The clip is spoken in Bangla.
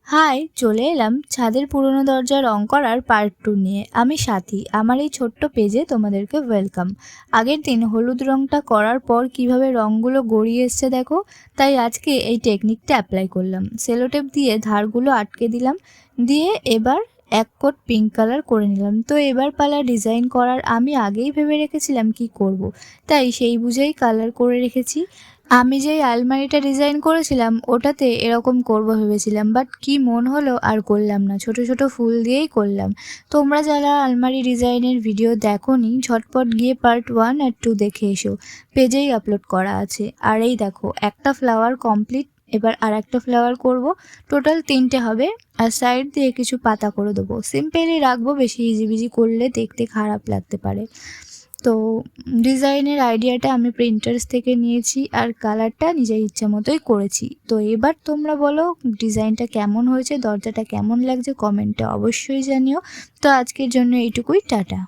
হাই, চলে এলাম ছাদের পুরনো দরজা রং করার পার্ট 2 নিয়ে। আমি সাথী। আমার এই ছোট্ট পেজে তোমাদেরকে ওয়েলকাম। আগের দিন হলুদ রংটা করার পর কিভাবে রংগুলো গড়িয়ে এসছে দেখো। তাই আজকে এই টেকনিকটা অ্যাপ্লাই করলাম। সেলোটেপ দিয়ে ধারগুলো আটকে দিলাম, দিয়ে এবার এক কোট পিঙ্ক কালার করে নিলাম। তো এবার পালা ডিজাইন করার। আমি আগেই ভেবে রেখেছিলাম কি করব, তাই সেই বুঝেই কালার করে রেখেছি। আমি যেই আলমারিটা ডিজাইন করেছিলাম ওটাতে এরকম করব ভেবেছিলাম, বাট কি মন হলো আর করলাম না, ছোট ছোট ফুল দিয়েই করলাম। তোমরা যারা আলমারি ডিজাইনের ভিডিও দেখোনি, ঝটপট গিয়ে পার্ট 1 আর 2 দেখে এসো, পেজেই আপলোড করা আছে। আর এই দেখো, একটা ফ্লাওয়ার কমপ্লিট। এবার আর একটা ফ্লাওয়ার করব, টোটাল 3টে হবে। আর সাইড দিয়ে কিছু পাতা করে দেবো, সিম্পলি রাখবো, বেশি ইজিবিজি করলে দেখতে খারাপ লাগতে পারে। তো ডিজাইনের আইডিয়াটা আমি প্রিন্টার্স থেকে নিয়েছি আর কালারটা নিজের ইচ্ছা মতোই করেছি। তো এবার তোমরা বলো ডিজাইনটা কেমন হয়েছে, দরজাটা কেমন লাগছে, কমেন্টে অবশ্যই জানিও। তো আজকের জন্য এইটুকুই, টাটা।